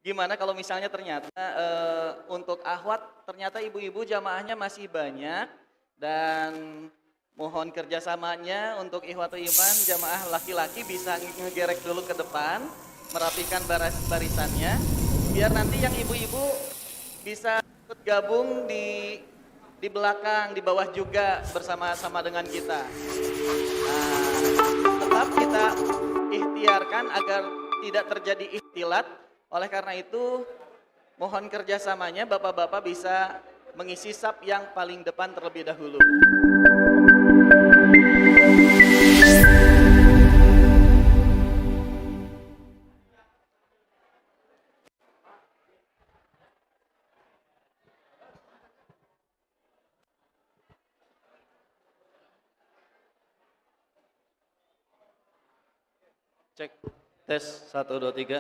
Gimana kalau misalnya ternyata untuk akhwat ternyata ibu-ibu jamaahnya masih banyak dan mohon kerjasamanya untuk ikhwatu iman jamaah laki-laki bisa ngegerek dulu ke depan merapikan barisannya biar nanti yang ibu-ibu bisa ikut gabung di belakang di bawah juga bersama-sama dengan kita. Nah, tetap kita ikhtiarkan agar tidak terjadi ikhtilat. Oleh karena itu, mohon kerjasamanya bapak-bapak bisa mengisi saf yang paling depan terlebih dahulu. Cek, tes 1, 2, 3.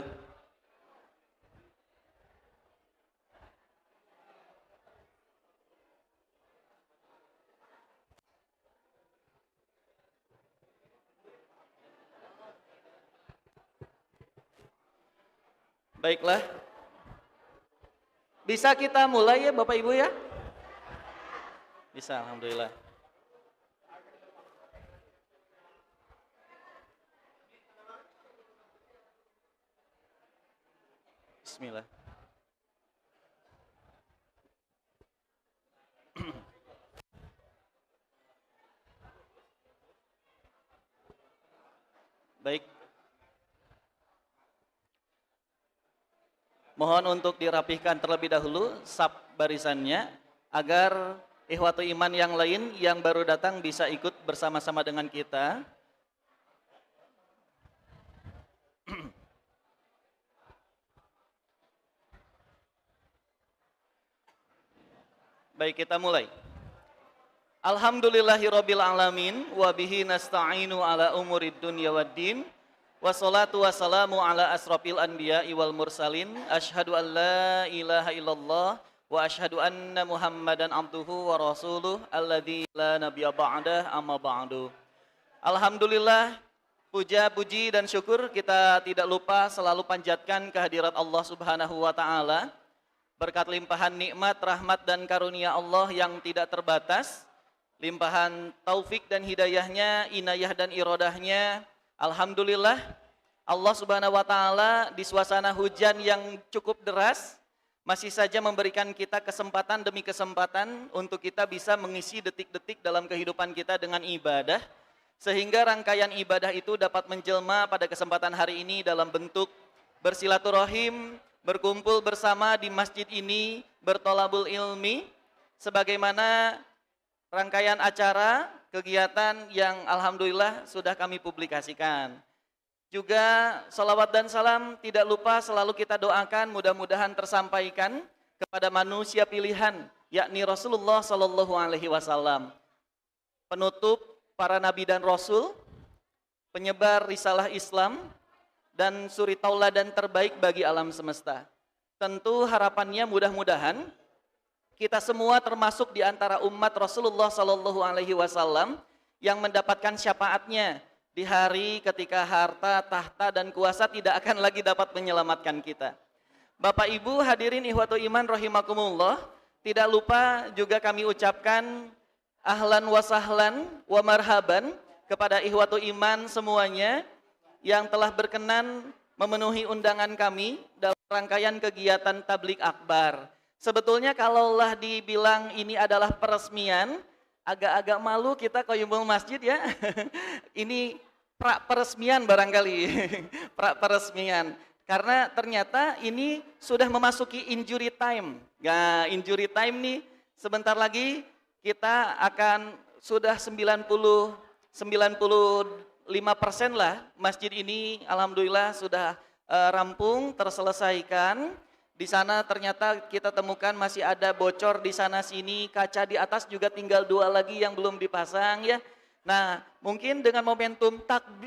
Baiklah, bisa kita mulai ya Bapak Ibu ya? Bisa, alhamdulillah. Bismillah. Baik. Mohon untuk dirapihkan terlebih dahulu saf barisannya agar ikhwatu iman yang lain yang baru datang bisa ikut bersama-sama dengan kita. Baik, kita mulai. Alhamdulillahirabbil alamin wa bihi nasta'inu ala umurid dunya waddin. Wassalatu wassalamu ala asrafil anbiya'i wal mursalin. Asyhadu an la ilaha illallah wa asyhadu anna Muhammadan abduhu wa rasuluh alladzi la nabiyya ba'dah amma ba'du. Alhamdulillah, puja, puji dan syukur kita tidak lupa selalu panjatkan kehadirat Allah Subhanahu wa taala. Berkat limpahan nikmat, rahmat dan karunia Allah yang tidak terbatas, limpahan taufik dan hidayahnya, inayah dan irodahnya, alhamdulillah Allah Subhanahu wa taala di suasana hujan yang cukup deras masih saja memberikan kita kesempatan demi kesempatan untuk kita bisa mengisi detik-detik dalam kehidupan kita dengan ibadah, sehingga rangkaian ibadah itu dapat menjelma pada kesempatan hari ini dalam bentuk bersilaturahim, berkumpul bersama di masjid ini, bertolabul ilmi, sebagaimana rangkaian acara, kegiatan yang alhamdulillah sudah kami publikasikan. Juga salawat dan salam tidak lupa selalu kita doakan mudah-mudahan tersampaikan kepada manusia pilihan, yakni Rasulullah Sallallahu Alaihi Wasallam, penutup para nabi dan rasul, penyebar risalah Islam, dan suri tauladan terbaik bagi alam semesta. Tentu harapannya mudah-mudahan kita semua termasuk di antara umat Rasulullah Sallallahu Alaihi Wasallam yang mendapatkan syafaatnya di hari ketika harta, tahta dan kuasa tidak akan lagi dapat menyelamatkan kita. Bapak Ibu hadirin ikhwatu iman rahimakumullah, tidak lupa juga kami ucapkan ahlan wa sahlan wa marhaban kepada ikhwatu iman semuanya yang telah berkenan memenuhi undangan kami dalam rangkaian kegiatan tablik akbar. Sebetulnya kalaulah dibilang ini adalah peresmian, agak-agak malu kita Qayyumul Masjid ya. Ini pra-peresmian barangkali, pra-peresmian. Karena ternyata ini sudah memasuki injury time. Nah, injury time nih sebentar lagi kita akan sudah 95% lah masjid ini alhamdulillah sudah rampung, terselesaikan. Di sana ternyata kita temukan masih ada bocor di sana sini, kaca di atas juga tinggal 2 lagi yang belum dipasang ya. Nah, mungkin dengan momentum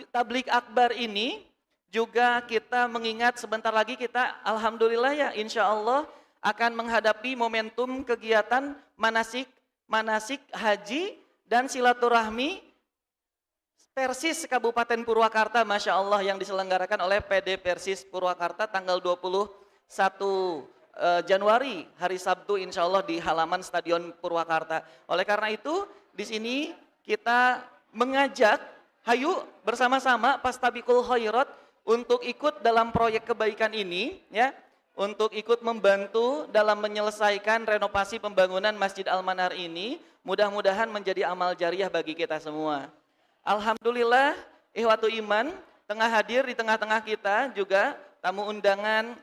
tablik akbar ini juga kita mengingat sebentar lagi kita alhamdulillah ya insya Allah akan menghadapi momentum kegiatan manasik haji dan silaturahmi Persis Kabupaten Purwakarta, Masya Allah, yang diselenggarakan oleh PD Persis Purwakarta tanggal 21 Januari, hari Sabtu insya Allah di halaman Stadion Purwakarta. Oleh karena itu, di sini kita mengajak, hayu bersama-sama Pastabikul Khairat untuk ikut dalam proyek kebaikan ini, ya, untuk ikut membantu dalam menyelesaikan renovasi pembangunan Masjid Al-Manar ini, mudah-mudahan menjadi amal jariah bagi kita semua. Alhamdulillah, ikhwatu iman, tengah hadir di tengah-tengah kita juga tamu undangan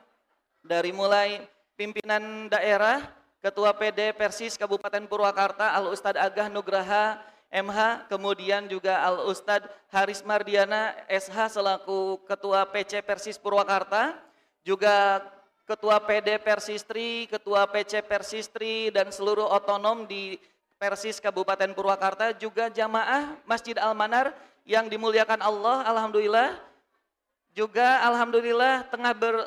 dari mulai pimpinan daerah, Ketua PD Persis Kabupaten Purwakarta, Al-Ustadz Agah Nugraha MH, kemudian juga Al-Ustadz Haris Mardiana SH selaku Ketua PC Persis Purwakarta, juga Ketua PD Persistri, Ketua PC Persistri, dan seluruh otonom di Persis Kabupaten Purwakarta, juga jamaah Masjid Al-Manar yang dimuliakan Allah. Alhamdulillah, juga alhamdulillah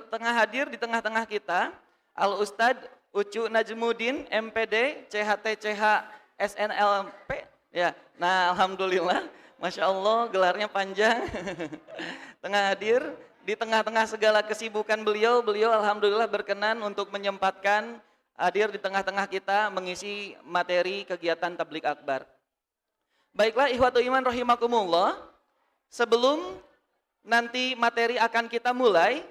tengah hadir di tengah-tengah kita Al-Ustadz Ucu Najmuddin MPD CHT CH SNLP, ya. Nah, alhamdulillah, Masya Allah, gelarnya panjang. Tengah hadir di tengah-tengah segala kesibukan beliau alhamdulillah berkenan untuk menyempatkan hadir di tengah-tengah kita mengisi materi kegiatan tablik akbar. Baiklah ikhwatu iman rahimakumullah, sebelum nanti materi akan kita mulai,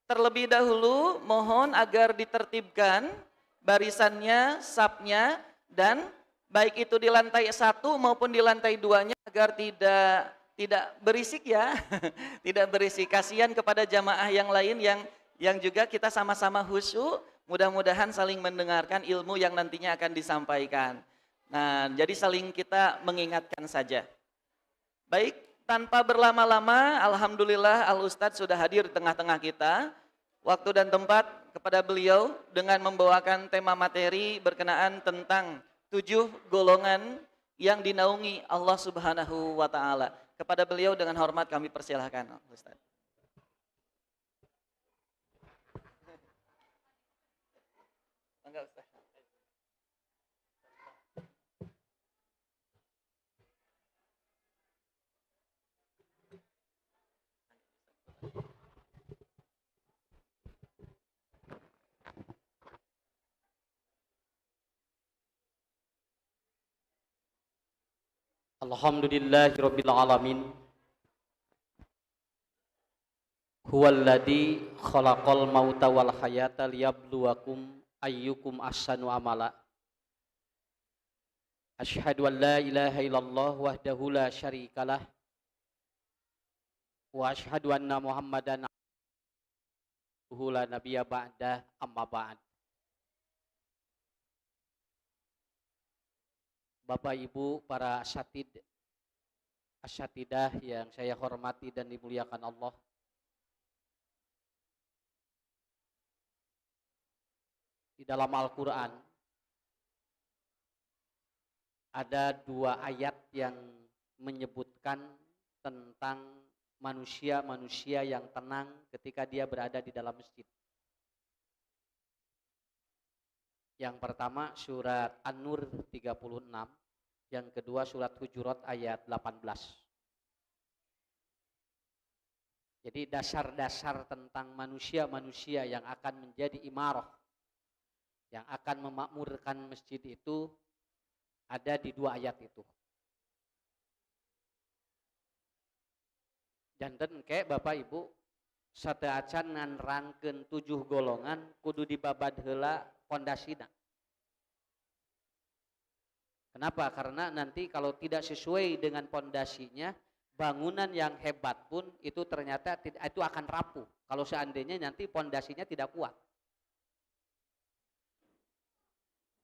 terlebih dahulu mohon agar ditertibkan barisannya, safnya, dan baik itu di lantai 1 maupun di lantai 2-nya agar tidak berisik, ya. Tidak berisik, kasihan kepada jamaah yang lain yang juga kita sama-sama khusyuk. Mudah-mudahan saling mendengarkan ilmu yang nantinya akan disampaikan. Nah, jadi saling kita mengingatkan saja. Baik, tanpa berlama-lama, alhamdulillah Al-Ustadz sudah hadir di tengah-tengah kita. Waktu dan tempat kepada beliau dengan membawakan tema materi berkenaan tentang 7 golongan yang dinaungi Allah Subhanahu wa Ta'ala. Kepada beliau dengan hormat kami persilahkan, Ustadz. Alhamdulillahirabbil alamin. Huwallazi khalaqal mauta wal hayata liyabluwakum ayyukum ahsanu amala. Asyhadu an la ilaha illallah wahdahu la syarikalah wa asyhadu anna Muhammadan abduhu la nabiyya ba'dah, amma ba'd. Bapak Ibu para asyatidah yang saya hormati dan dimuliakan Allah. Di dalam Al-Quran ada 2 ayat yang menyebutkan tentang manusia-manusia yang tenang ketika dia berada di dalam masjid. Yang pertama surat An-Nur 36, yang kedua surat Hujurat ayat 18. Jadi dasar-dasar tentang manusia-manusia yang akan menjadi imarah, yang akan memakmurkan masjid itu ada di 2 ayat itu. Janten ke Bapak Ibu, sateuacan nganrangkeun 7 golongan kudu dibabad heula pondasina. Kenapa? Karena nanti kalau tidak sesuai dengan pondasinya, bangunan yang hebat pun itu ternyata itu akan rapuh kalau seandainya nanti pondasinya tidak kuat.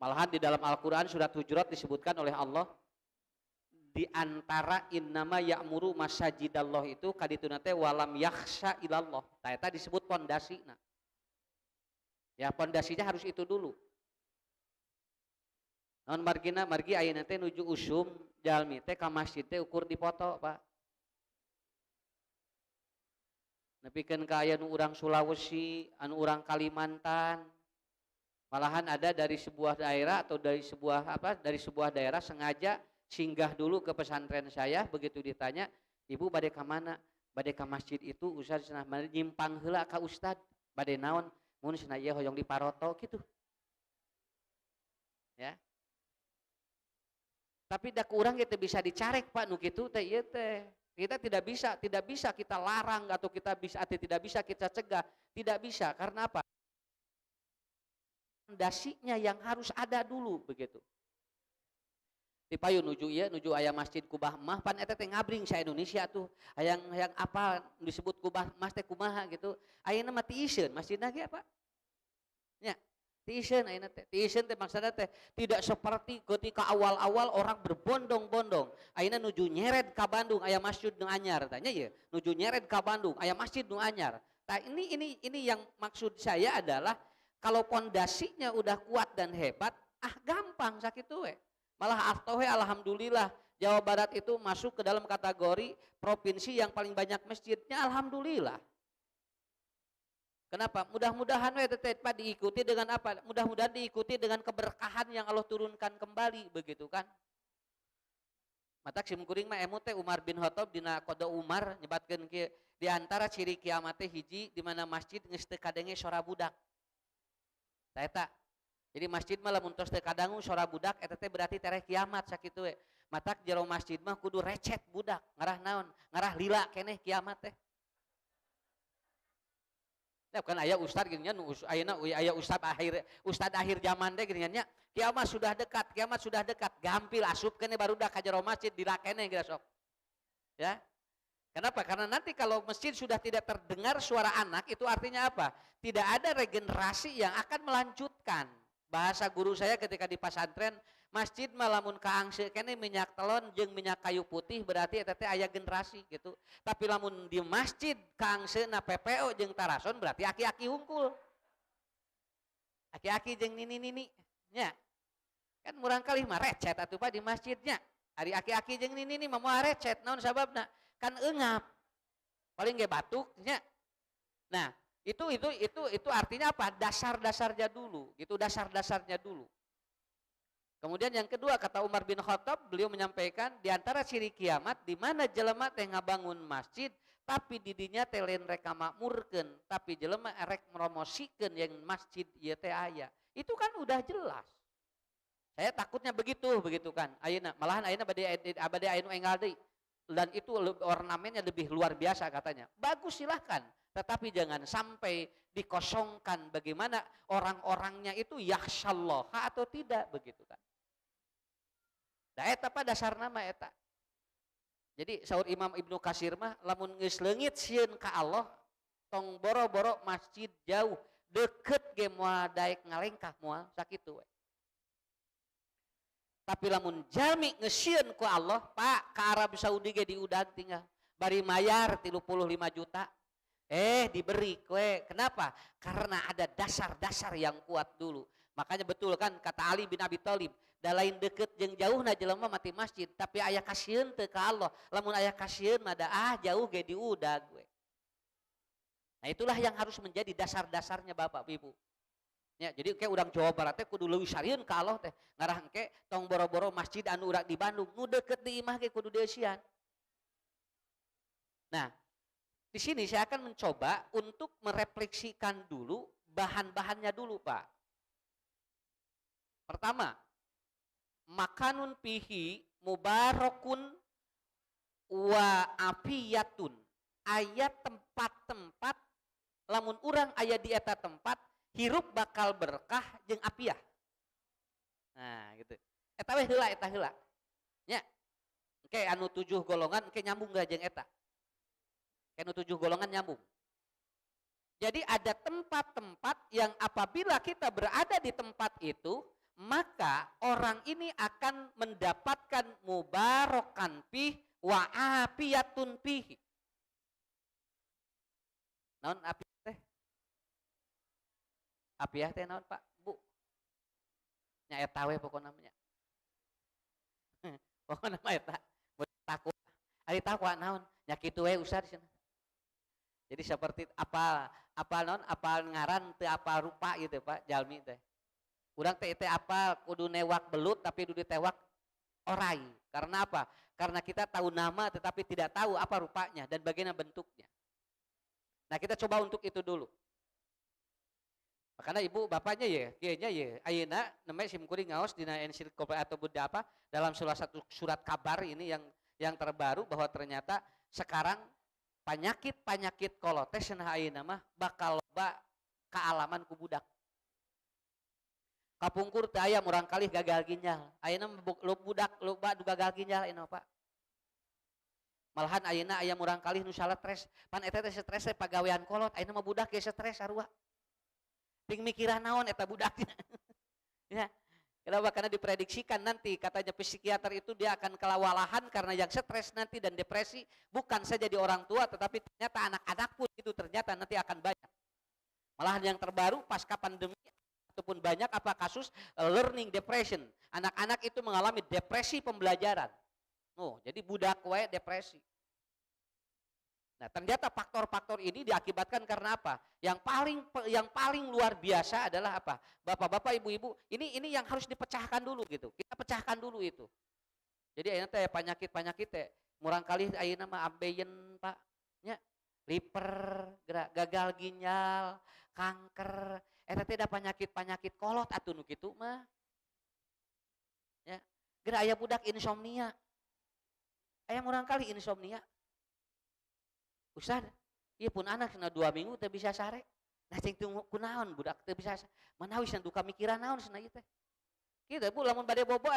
Malahan di dalam Al-Quran surat Hujurat disebutkan oleh Allah, di antara innama ya'muru masajidallah itu kadituna teh walam yakhsha ilallah. Eta disebut pondasina. Ya, pondasinya harus itu dulu. Non margi ayeuna teh nuju usum jalmi teh ka masjid teh ukur dipoto, Pak. Nepikeun ka aya nu urang Sulawesi, anu urang Kalimantan. Malahan ada dari sebuah daerah atau dari sebuah daerah sengaja singgah dulu ke pesantren saya, begitu ditanya, Ibu bade ka mana? Bade ka masjid itu Ustaz cenah nyimpang heula ka ustad. Bade naon? Mun cenah ieu hoyong diparoto gitu. Ya. Tapi dak urang kita bisa dicarek Pak nu kitu teh ieu teh. Kita tidak bisa kita larang atau kita bisa atau tidak bisa kita cegah, tidak bisa. Karena apa? Fondasinya yang harus ada dulu begitu. Di payu nuju ieu nuju aya masjid kubah mah pan eta teh ngabring sa Indonesia tuh. Hayang apa disebut kubah mas teh kumaha gitu. Ayeuna mah tiiseun masjidna ge apa? Nya. Tiiseun ayeuna teh. Tiiseun teh maksudna teh tidak seperti ketika awal-awal orang berbondong-bondong. Ayeuna nuju nyeret ka Bandung aya masjid nu anyar tanya ya. Nuju nyeret ka Bandung aya masjid nu anyar. Nah ini yang maksud saya adalah kalau pondasinya udah kuat dan hebat, gampang sakitu we. Malah aftohe alhamdulillah Jawa Barat itu masuk ke dalam kategori provinsi yang paling banyak masjidnya, alhamdulillah. Kenapa? Mudah-mudahan we teteh Pak diikuti dengan apa? Mudah-mudahan diikuti dengan keberkahan yang Allah turunkan kembali begitu kan. Matak sim kuring mah emu teh Umar bin Khattab dina qada Umar nyebatkeun kieu di antara ciri kiamat teh hiji di mana masjid geus teu kadenge sora budak. Tah eta. Jadi masjid mah lamun tos teu kadangu sora budak eta teh berarti tereh kiamat sakitu we. Matak jero masjid mah kudu recet budak, ngarah naon? Ngarah lila keneh kiamat teh. Ya kan aya ustad gini nya ayeuna aya ustad akhir zaman teh gini nya kiamat sudah dekat, gampil asupkeun barudak ka jero masjid dilakene geura sok. Ya. Kenapa? Karena nanti kalau masjid sudah tidak terdengar suara anak itu artinya apa? Tidak ada regenerasi yang akan melanjutkan. Bahasa guru saya ketika di pesantren, masjid malamun kaangse kene minyak telon jeung minyak kayu putih berarti eta teh aya generasi gitu. Tapi lamun di masjid kaangseuna PPO jeung tarason berarti aki-aki hungkul. Aki-aki jeung nini-nini nya. Kan murang kali mah recet atuh Pak di masjidnya. Ari aki-aki jeung nini-nini mah moal recet naon sababna? Kan eungap. Paling ge batuk nya. Nah, itu artinya apa? Dasar-dasarnya dulu, gitu dasar-dasarnya dulu. Kemudian yang kedua kata Umar bin Khattab, beliau menyampaikan di antara ciri kiamat di mana jelema teh ngabangun masjid tapi didinya teh lain reka makmurkeun, tapi jelema erek meromosikeun yang masjid ieu teh aya. Itu kan udah jelas. Saya takutnya begitu kan. Ayeuna malahan ayeuna bade aya nu enggal deui. Dan itu ornamennya lebih luar biasa katanya. Bagus silahkan. Tetapi jangan sampai dikosongkan bagaimana orang-orangnya itu yakhsyallah atau tidak begitu kan. Da eta pa dasar nama eta. Jadi saur Imam Ibnu Katsir mah lamun geus leungit sieun ka Allah tong boro-boro masjid jauh deket ge moal daek ngalengkah moal sakitu we. Tapi lamun jalmi ngesieun ku Allah, Pak, ke Arab Saudi ge diudag tinggal. Bari mayar 35 juta. Diberi kue. Kenapa? Karena ada dasar-dasar yang kuat dulu. Makanya betul kan kata Ali bin Abi Thalib, da lain deket jeung jauhna jelema mati masjid, tapi aya kasieun teu ka Allah. Lamun aya kasieun mah da jauh ge diudag we. Nah, itulah yang harus menjadi dasar-dasarnya Bapak Ibu. Ya, jadi kayak urang Jawa Barat teh kudu leuwih sarieun ka Allah teh. Ngarah engke tong boro-boro masjid anu urang di Bandung, nu deket di imah ge kudu deusian. Nah, di sini saya akan mencoba untuk merefleksikan dulu bahan-bahannya dulu, Pak. Pertama, makanun pihi mubarakun wa afiyatun. Ayat tempat-tempat lamun urang aya di eta tempat hirup bakal berkah jeung apiah. Nah, gitu. Eta we heula eta heula. Nya. Engke anu 7 golongan engke nyambung gak jeung eta. Anu 7 golongan nyambung. Jadi ada tempat-tempat yang apabila kita berada di tempat itu, maka orang ini akan mendapatkan mubarakan pih wa afiyatun pih. Naon api teh? Apiah teh naon Pak? Bu. Nya eta we pokona namanya. Pokona mah eta. Takwa. Ari takwa naon? Nya kitu we usah di sana. Jadi seperti apal ngaran teu apal rupa gitu Pak, jalmi teh. Urang teh apal kudu newak belut tapi dudu tewak orai. Karena apa? Karena kita tahu nama tetapi tidak tahu apa rupanya dan bagaimana bentuknya. Nah, kita coba untuk itu dulu. Karena ibu bapaknya ya, kayaknya ya, ayeuna namanya simkuring ngaos dina ensiklopedia atau budak apa dalam salah satu surat kabar ini yang terbaru bahwa ternyata sekarang penyakit kolotes cenah ayeuna mah bakal loba kaalaman ku budak. Kapungkur teh aya murang kali gagal ginjal. Ayeuna budak loba gagal ginjal ayeuna Pak. Malahan ayeuna aya murang kali nu stres. Pan eta teh stres teh pagawean kolot, ayeuna mah budak ge stres sarua. Ting mikiran naon eta budaknya. Ya. Kenapa? Karena diprediksikan nanti katanya psikiater itu dia akan kelewalahan karena yang stres nanti dan depresi bukan saja di orang tua tetapi ternyata anak-anak pun itu ternyata nanti akan banyak. Malahan yang terbaru pasca pandemi ataupun banyak apa kasus learning depression. Anak-anak itu mengalami depresi pembelajaran. Oh, jadi budak wae depresi. Nah, ternyata faktor-faktor ini diakibatkan karena apa? Yang paling luar biasa adalah apa? Bapak-bapak, ibu-ibu, ini yang harus dipecahkan dulu gitu. Kita pecahkan dulu itu. Jadi ayeuna teh penyakit teh murang kali ayeuna mah ambeien, Pak. Nya, liver, gagal ginjal, kanker, eta teh da penyakit kolot atuh nu kitu mah. Ya, geura aya budak insomnia. Aya murang kali insomnia. Ustad, iya pun anak kena 2 minggu teh bisa sare. Nah cing teu kunaon budak teu bisa manawi san duka mikiran naon cenah ieu teh. Kitu Bu lamun bade bobo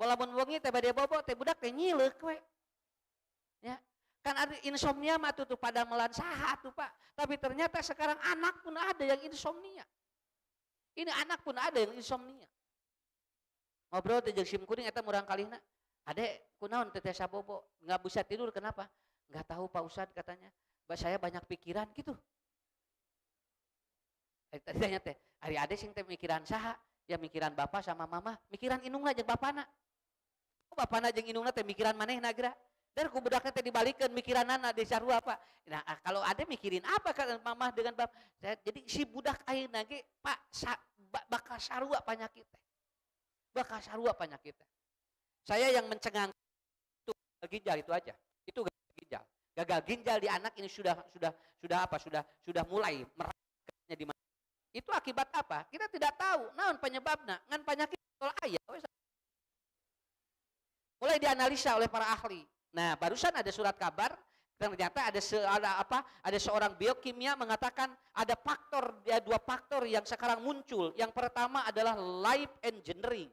lamun wengi teh bade bobo teh budak teh nyileuk we. Ya. Kan ada insomnia mah tuh pada melan saha tuh Pak. Tapi ternyata sekarang anak pun ada yang insomnia. Ini anak pun ada yang insomnia. Ngobrol teh jeung simkuring eta murang kalihna. Adek kunaon teh sabobo enggak bisa tidur kenapa? Enggak tahu Pak Ustad katanya. Saya banyak pikiran gitu. Tanya teh, hari ade sing teh mikiran saha? Ya mikiran bapak sama mama, mikiran indungna jeung bapana. Bapana jeung indungna teh mikiran manehna geura. Dan ku budakna teh dibalikeun mikiranana di sarua Pak. Nah, kalau ade mikirin apa kan mama dengan bapak? Jadi si budak ayeuna ge Pak bakal sarua penyakit teh. Bakal sarua penyakit teh. Saya yang mencengang itu ginjal itu aja. Itu ginjal. Gagal ginjal di anak ini sudah mulai meraknya di mana. Itu akibat apa? Kita tidak tahu. Naon penyebabnya? Ngan penyakit tol aya. Mulai dianalisa oleh para ahli. Nah, barusan ada surat kabar ternyata ada seorang biokimia mengatakan ada dua faktor yang sekarang muncul. Yang pertama adalah life engineering.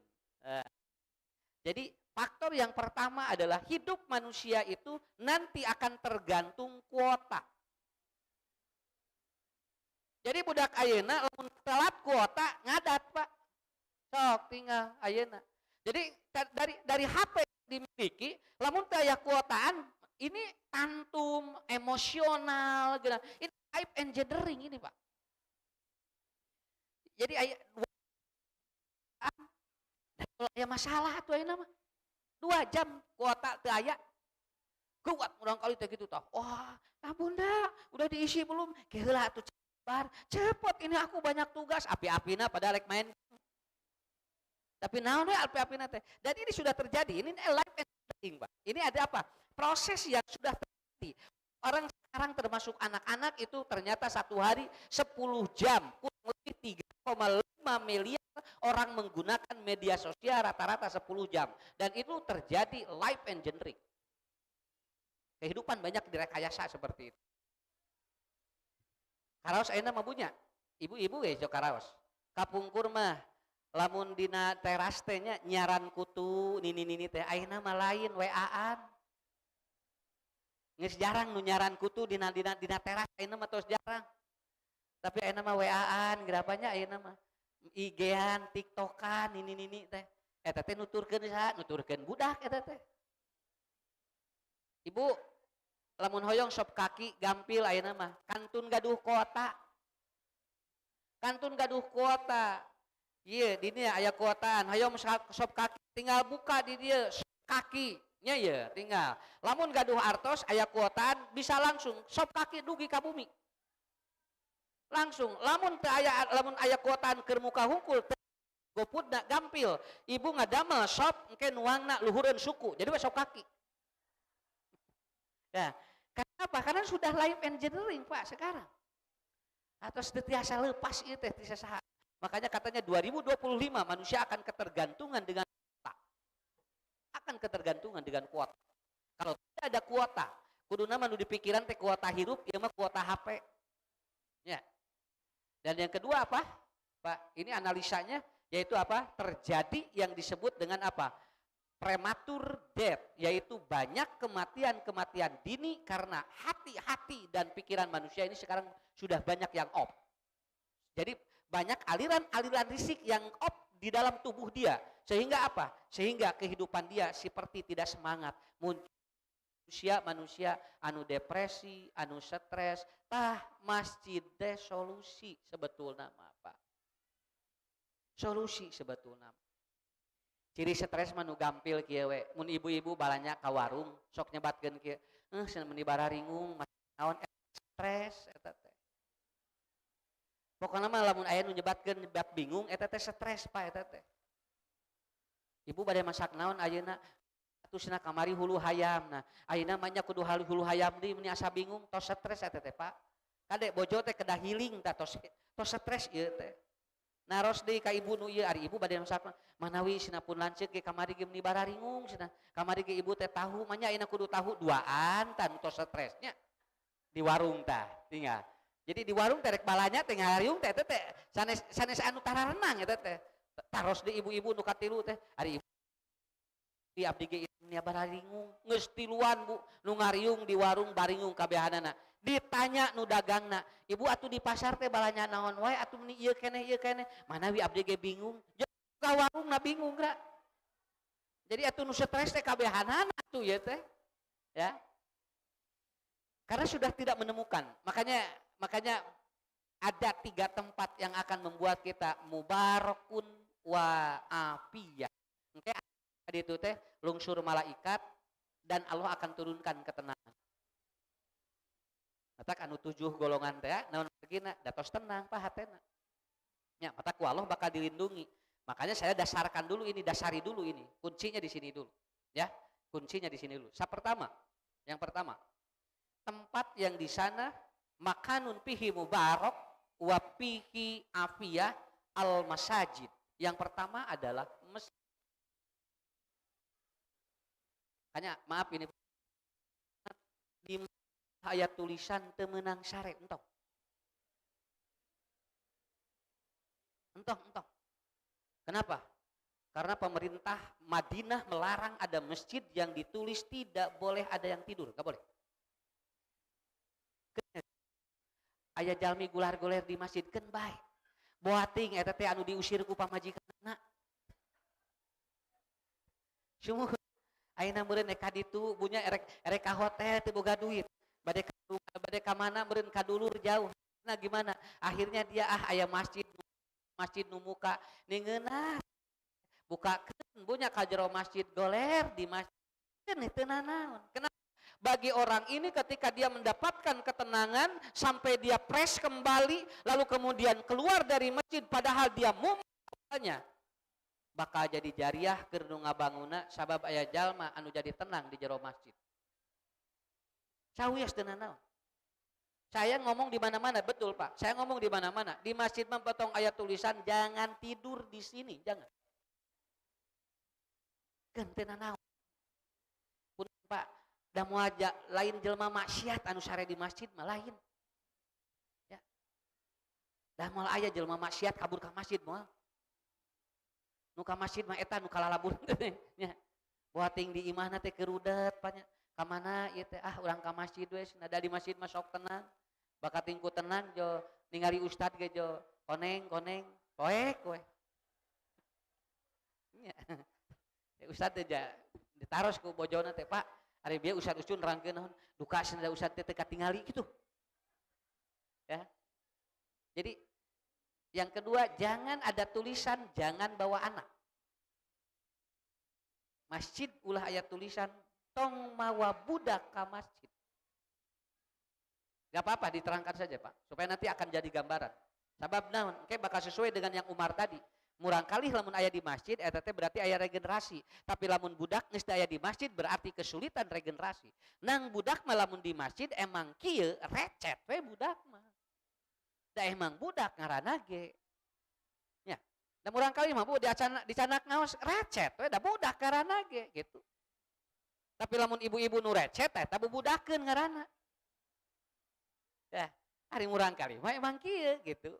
Jadi faktor yang pertama adalah hidup manusia itu nanti akan tergantung kuota. Jadi budak ayeuna lamun telat kuota ngadat Pak. Sok tinggal ayeuna. Jadi dari HP dimiliki, lamun teu aya kuotaan ini tantum emosional gitu. Ini life engineering ini Pak. Jadi aya masalah tuh ayeuna mah. 2 jam kuota teu aya. Kuat urang kali teh kitu tah. Wah, bunda, udah diisi belum? Keheula atuh cepet ini aku banyak tugas. Api-apina pada rek main. Tapi naon we api-apina teh? Dan ini sudah terjadi. Ini live engineering, Pak. Ini ada apa? Proses yang sudah terjadi. Orang sekarang termasuk anak-anak itu ternyata satu hari 10 jam, kurang lebih 3,5 miliar orang menggunakan media sosial rata-rata 10 jam. Dan itu terjadi live engineering. Kehidupan banyak direkayasa seperti itu. Karaos ayeuna mah punya. Ibu-ibu ge sok karaos. Kapungkur mah lamun dina teras teh nya nyaran kutu nini teh ayeuna mah lain WA-an. Geus jarang nu nyaran kutu dina teras ayeuna mah tos jarang. Tapi ayeuna mah WA-an gerapanya ayeuna mah IG-an, TikTok-an nini teh. Eta teh nuturkeun saha? Nuturkeun budak eta teh. Ibu lamun hoyong sop kaki gampil ayeuna mah kantun gaduh kuota. Kantun gaduh kuota. Ieu di dieu aya kuotaan. Hoyong sop kaki tinggal buka di dieu sop kaki nya ye tinggal. Lamun gaduh artos aya kuotaan bisa langsung sop kaki dugi ka bumi. Langsung lamun aya kuotaan keur muka hungkul GoFood nak gampil, ibu ngadamel shop engke nuangna luhureun suku, jadi besok kaki. Ya, kenapa? Karena sudah live engineering Pak sekarang. Atau setiasa lepas itu teh saha. Makanya katanya 2025 manusia akan ketergantungan dengan kuota. Akan ketergantungan dengan kuota. Kalau tidak ada kuota, kuduna mah nu dipikiran teh kuota hirup, ieu mah kuota HP. Ya. Dan yang kedua apa? Pak, ini analisanya yaitu apa? Terjadi yang disebut dengan apa? Prematur death, yaitu banyak kematian-kematian dini karena hati-hati dan pikiran manusia ini sekarang sudah banyak yang off. Jadi banyak aliran-aliran risik yang off di dalam tubuh dia. Sehingga apa? Sehingga kehidupan dia seperti tidak semangat. Muncul manusia anu depresi, anu stres, masjid deh solusi sebetulnya apa? Solusi sebetulnya. Ciri stres manu gampil kieu we. Mun ibu-ibu balanya ka warung, sok nyebatkeun kieu. Cenah meuni bararingung, naon stres eta teh. Pokona mah lamun aya nu nyebatkeun bab bingung eta teh stres Pak eta teh. Ibu bade masak naon ayeuna? Tusna kamari hulu hayam. Nah, ayeuna mah nya kudu hulu hayam deui mun asa bingung tos stres eta teh Pak. Kade bojo teh kedah healing tah tos stres ieu teh. Naros deui ka ibu nu ieu ari ibu bade masak manawi cenah pun lanceuk ge kamari ge meuni bararingung cenah. Kamari ge ibu teh tahu mah nya ayeuna kudu tahu duaan tan tos stresnya. Di warung tah tinggal. Jadi di warung teh rek balanya teh ngariung teh teh sanes anu tararenang eta teh. Taros deui ibu-ibu nu katilu teh ari ibu di abdi ge nya bararingung geus tiluan Bu nu ngariung di warung baringung kabehanana. Ditanya nu dagangna, ibu atuh di pasar teh balanya naon wae atuh meni ieu keneh manawi abdi ge bingung jeung ka warungna bingung ra. Jadi atuh nu stres teh kabehanana atuh ieu teh ya. Karena sudah tidak menemukan. Makanya ada 3 tempat yang akan membuat kita mubarakun wa afiyah. Engke itu teh lungsur malaikat dan Allah akan turunkan ketenangan. Matak anu 7 golongan teh naon begina datos tenang Pak hatena. Nya matak ku Allah bakal dilindungi. Makanya saya dasarkan dulu ini, dasari dulu ini. Kuncinya di sini dulu. Ya, kuncinya di sini dulu. Yang pertama, tempat yang di sana makanun pihi mubarak wa pihi afiyah al masajid. Yang pertama adalah masjid. Makanya maaf ini di ayat tulisan temenang sare entong. Kenapa? Karena pemerintah Madinah melarang ada masjid yang ditulis tidak boleh ada yang tidur, nggak boleh. Aya jalmi gular-guler di masjid kan baik. Boating eta teh anu diusir ku pamajikanna. Sumuh ayeuna meureun ka ditu bunya erek ka hotel teu boga duit. Bade ka mana meureun ka dulur jauh. Nah gimana? Akhirnya dia aya masjid nu muka ningeunah. Bukakeun bunya ka jero masjid goler di masjid teu nanaon. Kenapa? Bagi orang ini ketika dia mendapatkan ketenangan sampai dia fresh kembali lalu kemudian keluar dari masjid padahal dia mumpanya bakal jadi jariah keur nu ngabangunna sabab aya jalma anu jadi tenang di jero masjid. Sawias teu nanaon. Saya ngomong di mana-mana, betul Pak. Saya ngomong di mana-mana. Di masjid mah potong ayat tulisan jangan tidur di sini, jangan. Keun teu nanaon. Pun Pak, da moal lain jelema maksiat anu sare di masjid mah lain. Ya. Da moal aya jelema maksiat kabur ka masjid moal. Nu ka masjid mah eta nu kalalabur teh nya. Boating di imahna teh kerudet panya. Ka mana ieu teh urang ka masjid we nada di masjid mah sok tenang. Bakating ku tenang jo ningali ustad ge jo koneng poek we. Nya. Ustad teh ditaros ku bojona teh Pak ari bieu ustad ucun nerangkeun naon duka cenah ustad teh teu katingali kitu. Ya. Jadi yang kedua jangan ada tulisan jangan bawa anak. Masjid ulah ayat tulisan tong mawa budak ka masjid. Gak apa-apa diterangkan saja Pak supaya nanti akan jadi gambaran. Sabab naon, bakal sesuai dengan yang Umar tadi. Murang kali lamun aya di masjid eta teh berarti aya regenerasi. Tapi lamun budak geus aya di masjid berarti kesulitan regenerasi. Nang budak mah lamun di masjid emang kieu recet we budak mah. Da emang budak ngaranna ge. Nya. Da murang kali mah bu dicanak ngaos recet we da budak ngaranna ge gitu. Tapi lamun ibu-ibu nu recet eta bubudakeun ngaranna. Dah, hari murang kali mah emang kieu gitu.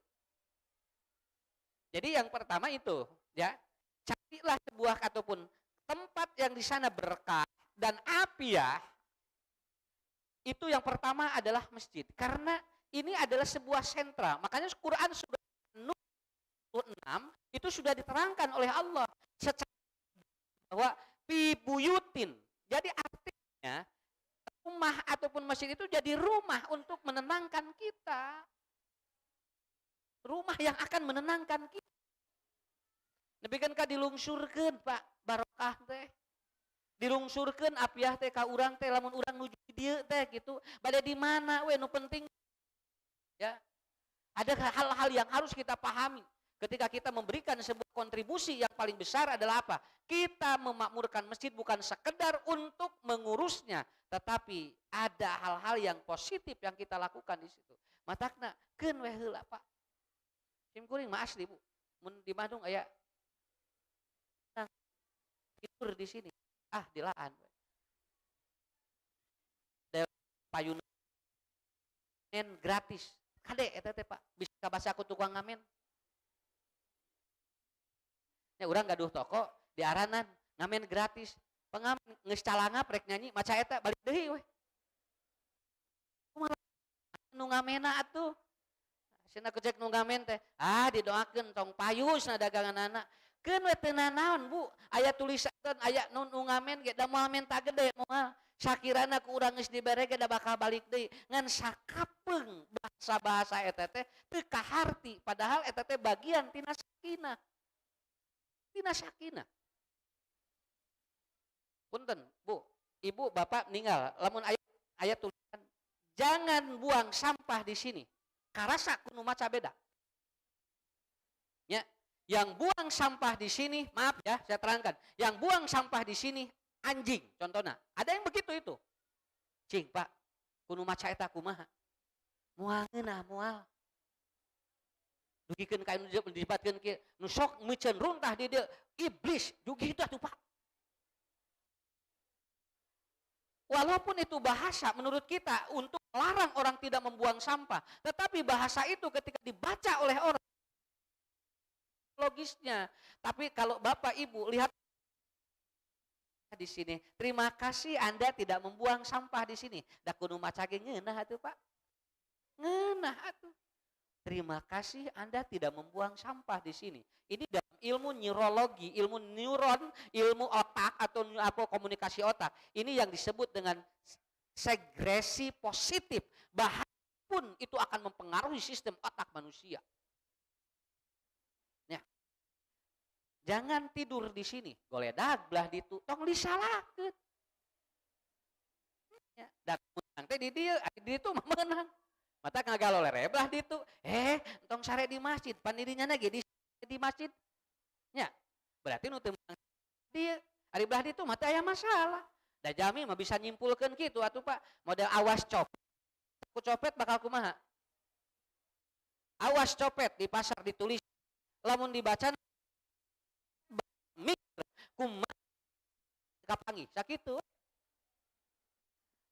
Jadi yang pertama itu, ya, carilah sebuah ataupun tempat yang di sana berkah dan apiah. Itu yang pertama adalah masjid. Karena ini adalah sebuah sentra. Makanya Quran sudah 6 itu sudah diterangkan oleh Allah secara bahwa pibuyutin. Jadi artinya rumah ataupun masjid itu jadi rumah untuk menenangkan kita. Rumah yang akan menenangkan kita. Demikian ka dilungsurkeun Pak barokah teh. Dilungsurkeun apiah teh ka urang teh lamun urang nuju di dieu teh gitu. Bade di mana we nu penting ya. Ada hal-hal yang harus kita pahami ketika kita memberikan sebuah kontribusi yang paling besar adalah apa? Kita memakmurkan masjid bukan sekedar untuk mengurusnya, tetapi ada hal-hal yang positif yang kita lakukan di situ. Matakna keun we heula Pak. Simkuring mah asli Bu. Mun di Bandung aya tidur di sini. Ah, dilaan. Payun gratis. Kade eta teh Pak, bisa ka basa aku tukang ngamen. Nya urang gaduh toko di aranan ngamen gratis. Pengamen geus calangap rek nyanyi maca eta balik deui we. Kumaha nu ngamena atuh? Cenah cek nu ngamen teh, didoakeun tong payusna daganganana. Keun we teu naon Bu, aya tulisan aya nu ngamen ge da moal menta gede moal. Sakirana ku urang geus dibere ge da bakal balik deui. Ngan sakapeung bahasa-bahasa eta teh teu kaharti, padahal eta teh bagian tina sakinah. Tina sakinah. Punten, Bu, Ibu, Bapak ninggal, lamun aya tulisan jangan buang sampah di sini. Karasa kudu maca beda. Ya, yang buang sampah di sini, maaf ya, saya terangkan. Yang buang sampah di sini anjing, contohnya. Ada yang begitu itu. Cing, Pak, kudu maca eta kumaha? Moal ngeunah, moal. Dugikeun ka anu dibatkeun kieu, nu sok meuceun runtah di dieu, iblis, dugi itu atuh Pak. Walaupun itu bahasa menurut kita untuk melarang orang tidak membuang sampah, tetapi bahasa itu ketika dibaca oleh orang logisnya. Tapi kalau Bapak Ibu lihat di sini, terima kasih Anda tidak membuang sampah di sini. Da kudu maca ge ngeunah atuh Pak. Ngeunah atuh. Terima kasih Anda tidak membuang sampah di sini. Ini dalam ilmu neurologi, ilmu neuron, ilmu otak atau apa komunikasi otak. Ini yang disebut dengan segresi positif. Bahkan pun itu akan mempengaruhi sistem otak manusia. Ya. Jangan tidur di sini. Goledag belah ditu, tong disalakeun. Ya, dan teh di dieu mah meunang. Mata ngagalo lereblah ditu, entong sare di masjid, pandirinya lagi di masjid. Ya, berarti nu teu dia ari belah ditu mata aya masalah. Da jami mah bisa nyimpulkeun kitu atuh Pak, model awas copet. Ku copet bakal kumaha? Awas copet di pasar ditulis. Lamun dibaca kumaha kapangi sakitu.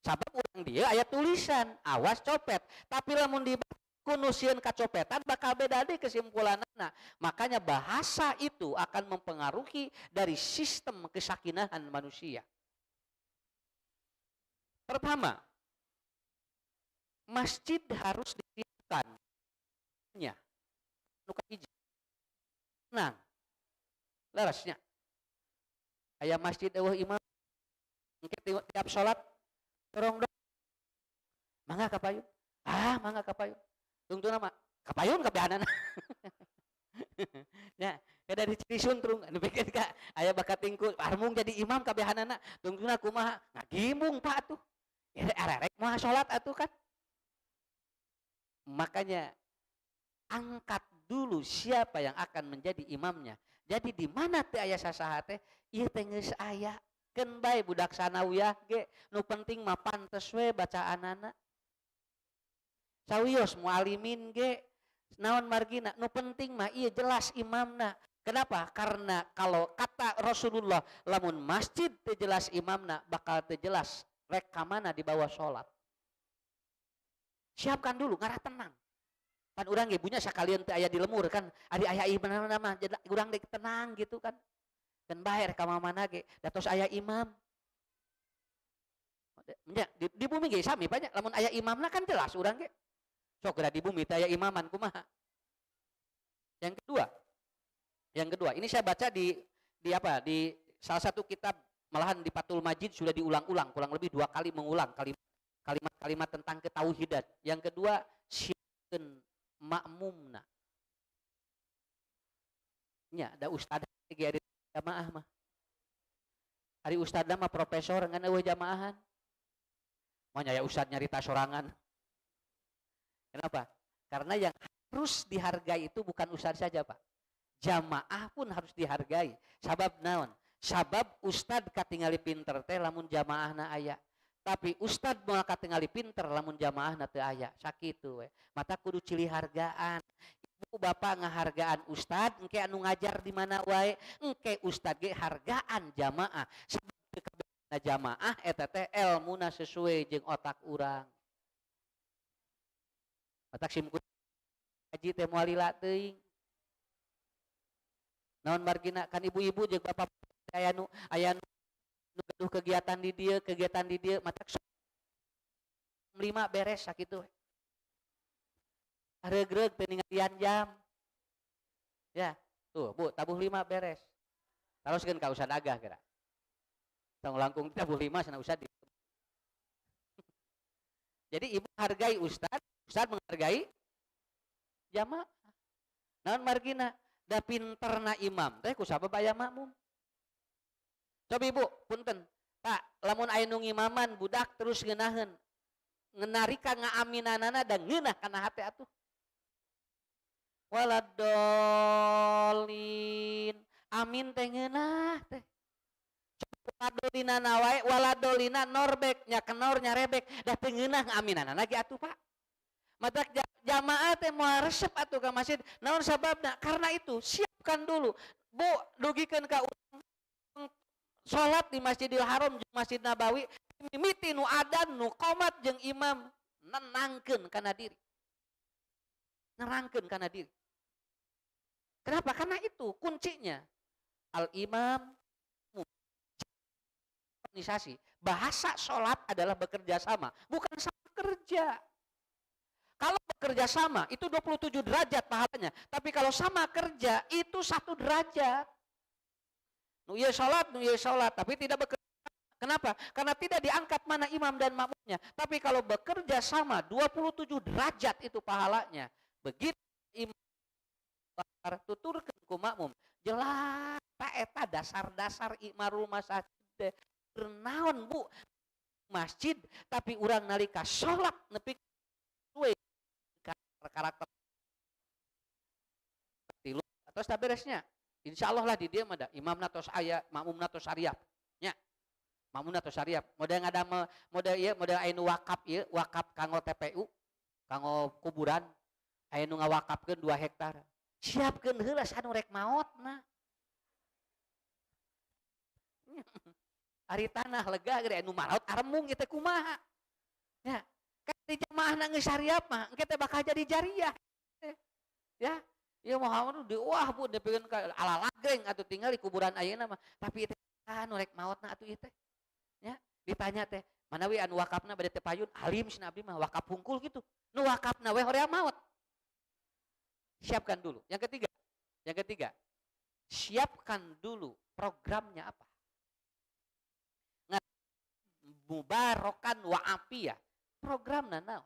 Sabab urang dia aya tulisan awas copet, tapi lamun di kunusieun kacopetan bakal beda deh kesimpulanana. Makanya bahasa itu akan mempengaruhi dari sistem kesakinahan manusia. Pertama, masjid harus disiapkan. Nya, nu kahiji. Nah, larasnya. Aya masjid eueuh imam engke tiap salat dorong dong, mangga kapayun, mangga kapayun, tunggu nama kapayun kabehanana, ya, kada dicirisun terung, anu bikin kak, ayah bakat tingkul, armung jadi imam kabehanana, tunggu na kumaha, ngagimbung Pak tuh, ya arek mau sholat atuh kan, makanya angkat dulu siapa yang akan menjadi imamnya. Jadi di mana teh aya sasaha teh? Ieu teh geus aya. Keun bae budak sanawiyah ge nu penting mah pantes we bacaanana. Sawios mualimin ge naon margina nu penting mah ieu jelas imamna. Kenapa? Karena kalau kata Rasulullah lamun masjid teu jelas imamna bakal teu jelas rek ka mana dibawa salat. Siapkan dulu ngarah tenang. Kan urang ge bunya sakalian teu aya di lemur kan ari aya imamna mah jadi urang dek tenang gitu kan. Dan bae rek ka mana ge datos aya imam. Nya di bumi ge sami banyak lamun aya imamna kan jelas urang ge. Sok geura di bumi teh aya imaman kumaha. Yang kedua, ini saya baca di salah satu kitab, malahan di Fathul Majid sudah diulang-ulang, kurang lebih 2 kali mengulang kalimat-kalimat tentang ketauhidan. Yang kedua, syi'un ma'mumna. Nya ada ustad ge ari jamaah mah. Ari ustadna mah profesor ngan eueuh jamaahan. Mah nya ustad nyarita sorangan. Kenapa? Karena yang harus dihargai itu bukan ustad saja, Pak. Jamaah pun harus dihargai. Sabab naon? Sabab ustad katingali pinter teh lamun jamaahna aya. Tapi ustad moal katingali pinter lamun jamaahna teu aya. Sakitu we. Mata kudu cilih hargaan. Ibu bapak ngahargaan ustad, engke anu ngajar di mana wae, engke ustad ge hargaan jamaah. Sabab kabehna jamaah eta teh elmuna sesuai jeung otak urang. Otak simkudu haji teh moal lila teuing. Naon margina kan ibu-ibu jeung bapak aya nu gaduh kegiatan di dieu matak 5 beres sakitu. Regreg teu ningalian jam. Ya, tuh Bu, tabuh 5 beres. Taroskeun ka Ustad Agah kira. Tong langkung tabuh 5 sana Ustad. Jadi ibu hargai ustad menghargai jamaah. Naon margina? Da pinterna imam teh ku sabab aya makmum. Coba ibu, punten. Pak, lamun aya nu ngimaman budak terus ngeunaheun. Ngenarika ngaaminanana dan ngeunah kana hate atuh. Waladolin. Amin teh ngeunah teh. Waladolina nawae waladolina norbek nya kenor nya rebek da teu ngeunah ngaaminanana ge atuh, Pak. Matak jamaah teh moal resep atuh ka masjid. Naon sababna? Karena itu siapkan dulu. Bu, dugikeun ka salat di Masjidil Haram jeung Masjid Nabawi, mimiti nu adan, nu qomat jeung imam nenangkeun kana diri. Nerangkeun kana diri. Kenapa? Karena itu kuncinya. Al-imam organisasi. Bahasa salat adalah bekerja sama, bukan sama kerja. Kalau bekerja sama itu 27 derajat pahalanya. Tapi kalau sama kerja itu 1 derajat. Nu ieu salat, tapi tidak bekerja. Kenapa? Karena tidak diangkat mana imam dan makmumnya. Tapi kalau bekerja sama 27 derajat itu pahalanya. Begitu imam tuturkeun ku makmum, jelas ta eta dasar-dasar ikmarul masjid. Naon Bu? Masjid tapi urang nalika salat nepi karakter terus tak beresnya insya Allah lah di dia ada imamna tos aya makmumna tos ariap nya makmumna tos ariap model ngadamel model anu wakaf ieu wakaf kanggo TPU kanggo kuburan aya nu ngawakafkeun 2 hektar siapkeun heula anu rek maotna ari tanah lega gede anu maot aremung ieu teh kumaha nya kan di jamaahna geus sariap mah engke teh bakal jadi jariah. Ya, ieu Muhammad diuah Bu dipikeun ka ala lagreng atuh tinggal di kuburan ayeuna mah. Tapi teh anu rek maotna atuh ieu teh. Ya, ditanya teh, manawi anu wakafna bade teh payun alim cenah abdi mah wakaf hungkul gitu. Nu wakafna we hoream maot. Siapkan dulu. Yang ketiga, siapkan dulu programnya apa? Mubarokan wa afiyah. Programna naon?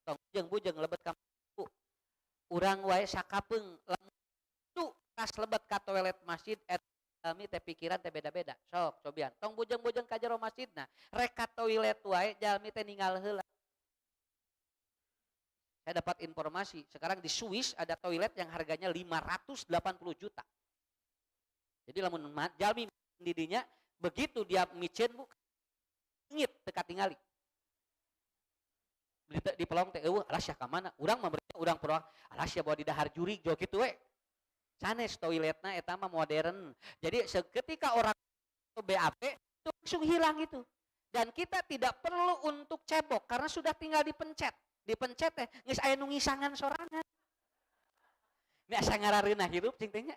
Tong bujeng lebet ka urang wae sakapeung lamun tu tas lebet ka toilet masjid kami teh pikiran teh beda-beda. Sok cobian. Tong bujeng-bujeng ka jero masjidna, rek ka toilet wae jalmi teh ninggal heula. Saya dapat informasi, sekarang di Swiss ada toilet yang harganya 580 juta. Jadi lamun jalmi didinya, begitu dia micin bu, ngit teka tingali. Di pelong teh, alasya ka mana? Urang mah urang perang, alasya bawa di dahar juri jo kitu we. Sanes toiletna eta mah modern. Jadi ketika orang BAP itu langsung hilang itu. Dan kita tidak perlu untuk cebok karena sudah tinggal dipencet. Dipencet teh geus aya nu ngisangan sorangan. Ini asa ngarareunah hirup cing teh nya.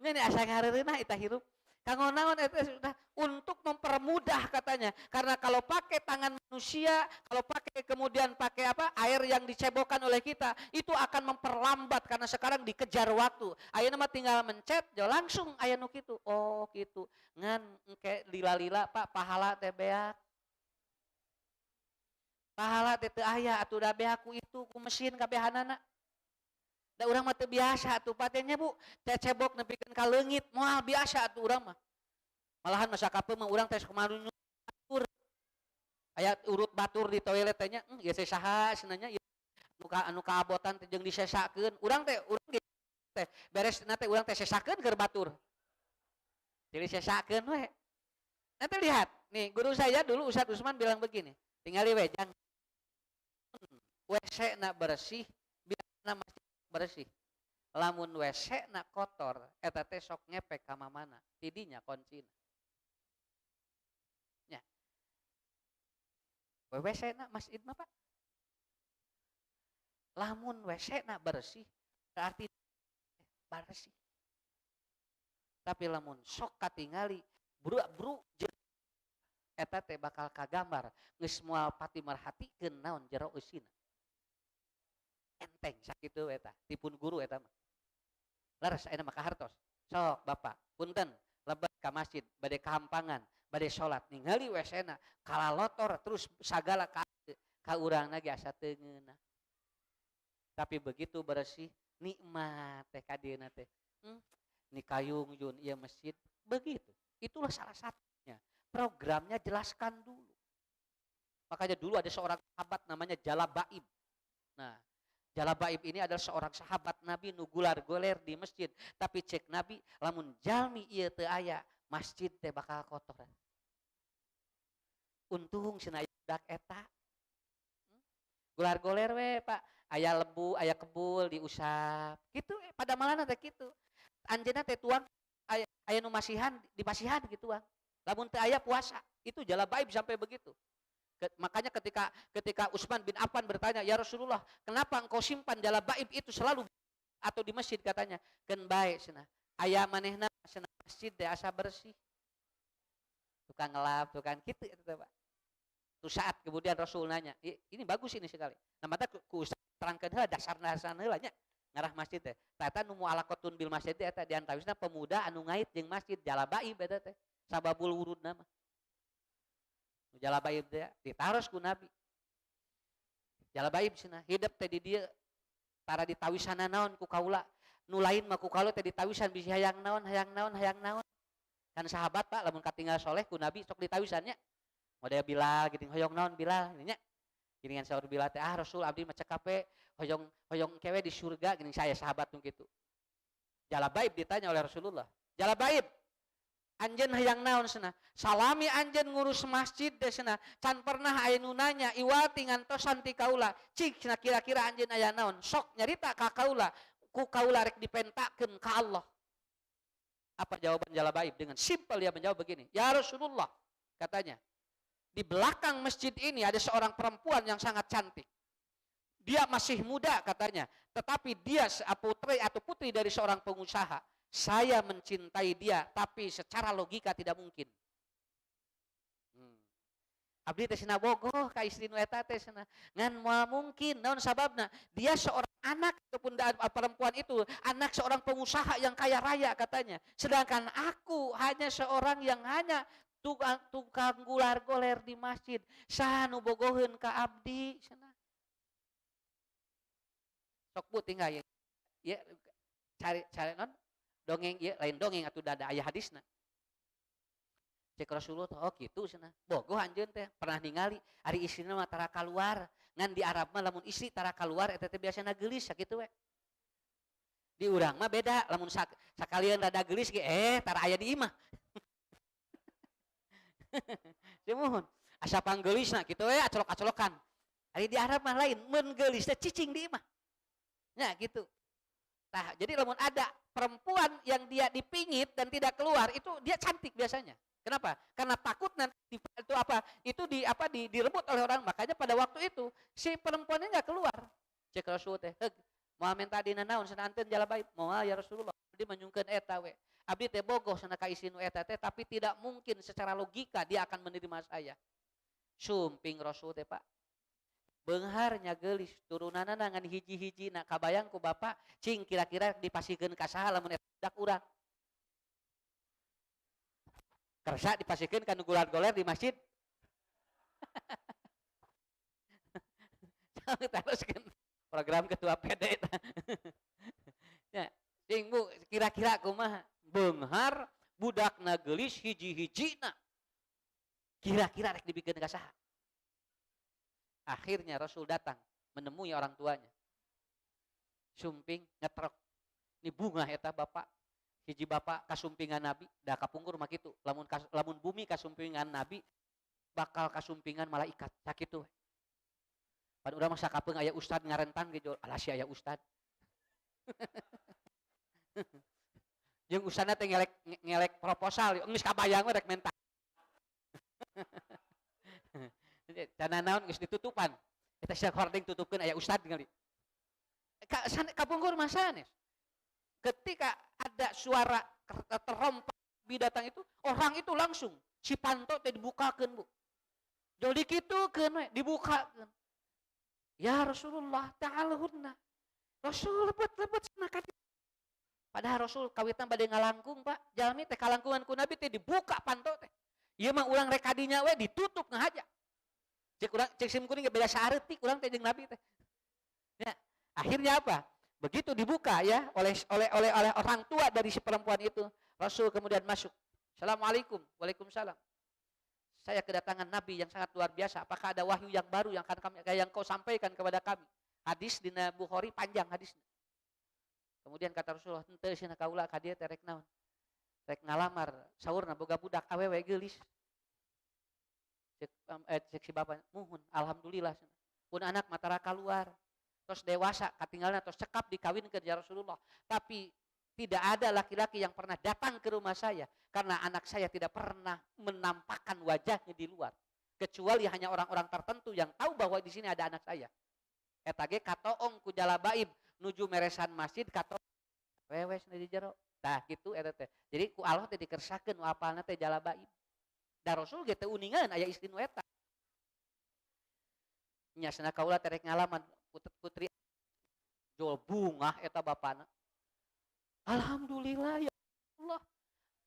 Ini asa ngarareunah eta hirup. Kanggo naon eta sudah untuk mempermudah katanya. Karena kalau pakai tangan manusia, kalau pakai kemudian pakai air yang dicebokkan oleh kita, itu akan memperlambat karena sekarang dikejar waktu. Ayeuna mah tinggal mencet, jo langsung aya nu kitu. Oh, kitu. Ngan engke lila-lila Pak pahala teh beak. Pahala teh teu aya atuh da beaku itu ku mesin kabehanana. Da urang mah teu biasa atuh patenya Bu, teh cebok nepikeun ka leungit moal biasa atuh urang mah. Malahan masa kape mah urang teh kumaha batur. Aya urut batur di toilet teh nya, ieu teh saha cenanya anu kaabotan teh jeung disesakeun. Urang teh beresna teh urang teh sesakeun keur batur. Jadi sesakeun we. Nanti lihat, nih guru saya dulu Ustadz Usman bilang begini, tinggali we jangan WC na bersih, biasana masih bersih. Lamun WC na kotor, eta teh sok ngepek ka mamana, tidinya kuncina. Nya. WC na masjid mah Pak. Lamun WC na bersih, berarti bersih. Tapi lamun sok katingali, buru-buru eta teh bakal kagambar geus moal pati marhatikeun naon jero eusina. Enteng sakitu eta, tipun guru eta mah. Laras ayeuna mah kahartos. Sok Bapak, punten lebet ka masjid, bade kahampangan, bade salat, ningali WC-na kalalotor terus sagala ka urangna ge asa teu ngeunah. Tapi begitu bersih, nikmat teh ka dieuna teh. Ni kayung Jun ieu masjid begitu. Itulah salah satunya. Programnya jelaskan dulu. Makanya dulu ada seorang sahabat namanya Jalabaib. Nah, Jalabaib ini adalah seorang sahabat Nabi nugular goler di masjid. Tapi cek Nabi, lamun jalmi ieu teu aya, masjid teh bakal kotor. Untung cenah budak eta. Gular-goler we Pak, aya lebu, aya kebul diusap. Gitu pada malana teh kitu. Anjeunna teh tuang aya nu masihan dipasihan gituan. Lamun teu aya puasa, itu Jalabaib sampai begitu. Makanya ketika Utsman bin Affan bertanya, "Ya Rasulullah, kenapa engkau simpan Jalabaib itu selalu atau di masjid?" katanya, "Keun bae cenah. Aya manehna cenah masjid teh asa bersih." Tukang ngelap, tukang kitu eta teh, Pak. Tu saat kemudian Rasul nanya, "Ini bagus ini sekali." Nah, mata ku Ustaz terangkeun heula dasar-dasarna heula nya. Ngarah masjid teh. Eta nu mu'alaqatun bil masjid teh eta diantawisna pemuda anu ngait jeung masjid Jalabaib eta teh. Sababul wurudna mah. Jalabaib teh ditaros ku Nabi. Jalabaib cenah hidup teh di dieu para ditawisana naon ku kaula. Nu lain mah ku kaula teh ditawisan bisi hayang naon, hayang naon, hayang naon. Kan sahabat Pak lamun katinggal soleh ku Nabi sok ditawisannya. Model Bilal geuning hoyong naon Bilal nya. Geuningan saur Bilal teh Rasul abdi mah cekape hoyong kewe di surga geuning saya sahabat nu kitu. Jalabaib ditanya oleh Rasulullah. Jalabaib anjeun hayang naon cenah? Salami anjeun ngurus masjid teh cenah. Can pernah aya nu nanya iwati ngantosan ti kaula. Cik cenah kira-kira anjeun aya naon? Sok nyarita ka kaula. Ku kaula rek dipentakeun ka Allah. Apa jawaban Jalabaib? Dengan simpel dia menjawab begini. Ya Rasulullah, katanya. Di belakang masjid ini ada seorang perempuan yang sangat cantik. Dia masih muda katanya. Tetapi dia putri atau putri dari seorang pengusaha. Saya mencintai dia, tapi secara logika tidak mungkin. Abdi teh cenah bogoh ka istri nu eta teh cenah. Ngan moal mungkin naon sababna? Dia seorang anak ataupun perempuan itu anak seorang pengusaha yang kaya raya katanya. Sedangkan aku hanya seorang yang hanya tukang gular goler di masjid. Saha nu bogoheun ka abdi cenah. Sok Bu tinggal ya cari non dongeng ya lain dongeng atuh da aya hadisna. Cek Rasulullah oh gitu cenah. Bogoh anjeun teh pernah ningali ari istrina mah tara kaluar Ngan di Arab mah lamun istri tara keluar eta teh biasana geulis sakitu we. Di urang mah beda, lamun sakalian rada geulis ge tara aya di imah. Simuhun, asa panggeulisna kitu we acolok-acolokan. Ari di Arab mah lain, mun geulis teh cicing di imah. Nya gitu. Nah, jadi lamun ada perempuan yang dia dipingit dan tidak keluar, itu dia cantik biasanya. Kenapa? Karena takut nanti itu apa? Itu direbut oleh orang. Makanya pada waktu itu si perempuannya nggak keluar. Cek Rasul teh, mau minta dina naon cenah anteun jala baik. Mau ya Rasulullah. Dia menyungkeun eta we. Abdi teh bogoh cenah ka isi nu eta teh, tapi tidak mungkin secara logika dia akan menerima saya. Sumping Rasul teh, Pak. Beungharnya geulis turunanna ngan hiji-hiji na kabayang ku bapak cing kira-kira dipasikeun ka saha lamun eta budak urang. Kersa dipasikeun ka nu goler di masjid. Teruskeun program ketua PD eta. Ya, cing Bu kira-kira kumaha? Beunghar budakna geulis hiji-hijina. Kira-kira rek dibikeun ka saha? Akhirnya Rasul datang menemui orang tuanya. Sumping ngetrok. Ini bunga eta bapak. Hiji bapak kasumpingan Nabi, da kapungkur mah kitu. Lamun bumi kasumpingan Nabi, bakal kasumpingan malaikat. Sakitu. Pan urang mah sakapeung aya ustad ngarentan ge alah si aya ustad. Jeung ustadna teh ngelek proposal, geus kabayang we rek menta. Dana naon geus ditutupan. Eta sia hording tutupkeun aya ustad ngali. Kapungkur mah sanes. Ketika ada suara terompak bidatang itu, orang itu langsung si panto teh dibukakeun, Bu. Jadi kitukeun we dibukakeun. Ya Rasulullah ta'alhunna. Rasul lebet-lebet cenah ka. Padahal Rasul kawitan bade ngalangkung, Pak. Jalmi teh kalangkungan ku Nabi teh dibuka panto teh. Ieu mah urang rek kadinya we ditutup ngahaja. Cek sim kuning beda saeutik urang teh jeung Nabi teh. Ya, akhirnya apa? Begitu dibuka ya oleh orang tua dari si perempuan itu, Rasul kemudian masuk. Assalamualaikum, waalaikumsalam. Saya kedatangan Nabi yang sangat luar biasa. Apakah ada wahyu yang baru yang kau sampaikan kepada kami? Hadis di Bukhari panjang hadisnya. Kemudian kata Rasulullah, henteu cenah kaula ka dieu teh rek naon? Rek ngalamar saurna boga budak awewe geulis. Cek si bapak, muhun, alhamdulillah. Pun anak matara keluar. Terus dewasa, katinggalna terus cekap dikawinkeun ya Rasulullah. Tapi tidak ada laki-laki yang pernah datang ke rumah saya karena anak saya tidak pernah menampakkan wajahnya di luar. Kecuali hanya orang-orang tertentu yang tahu bahwa di sini ada anak saya. Eta ge katoong ku jalabaib nuju meresan masjid katoong wewes di jero. Tah gitu eta teh. Jadi ku Allah teh dikersakeun nu apalna teh jalabaib. Da Rasul ge teh uningan aya istri nu eta. Nya cenah kaula teh rek ngalaman putri jual bunga eta bapana. Alhamdulillah ya Allah.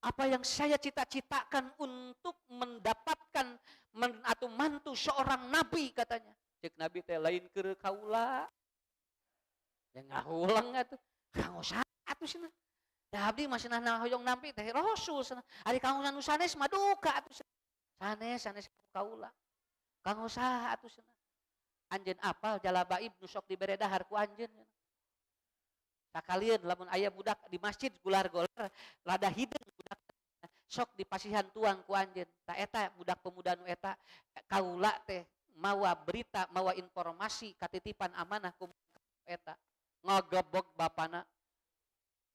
Apa yang saya cita-citakan untuk mendapatkan atau mantu seorang nabi katanya. Cek nabi teh lain keur kaula. Ya ngahulang atuh. Kang usah atuh cenah. Da abdi mah cenah hoyong nampi teh Rasul cenah. Ari kang usah nu sanes mah duka atuh cenah. Sanes kaula. Kang usah atuh cenah. Anjeun apal jalabaib nu sok dibere dahar ku anjeun. Sakalian lamun aya budak di masjid gular-gular lada hideung budak sok dipasihan tuang ku anjeun. Ta eta budak pemuda nu eta kaula teh mawa berita, mawa informasi katitipan amanah ku eta. Ngagebog bapana.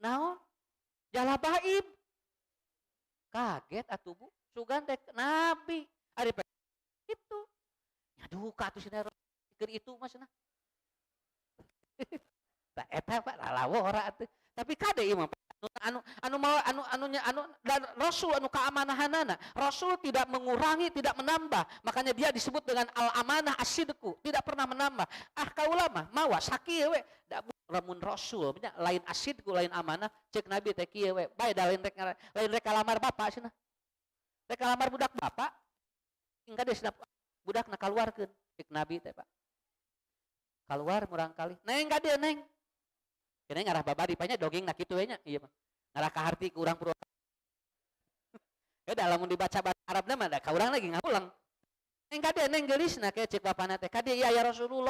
Naon? Jalabaib. Kaget atuh Bu. Sugan teh nabi. Ari itu. Nya duka atuh cenah keur itu mah cenah. Tah eta Pak lalawora atuh. Tapi kade ieu mah dan Rasul anu kaamanahanana. Rasul tidak mengurangi, tidak menambah. Makanya dia disebut dengan al-amanah as-sidqu, tidak pernah menambah. Ah kaula mah mawa sakieu we. Da lamun Rasul nya lain as-sidqu lain amanah, ceuk Nabi teh kieu we. Bae da lain rek kalamar bapak cenah. Rek kalamar budak bapak. Engka deus budakna kaluarkeun. Ceuk Nabi teh Pak. Keluar murang kali. Neng ka dieu neng. Kena ngarah babadi panya dogeng nak kitu we nya. Ieu mah. Ngarah ka harti ku urang Purwakarta. Ya da lamun dibaca bahasa Arabna mah da ka urang lagi ngapulang. Neng kade neng gelisna ke cek bapana teh kade iya ya Rasulullah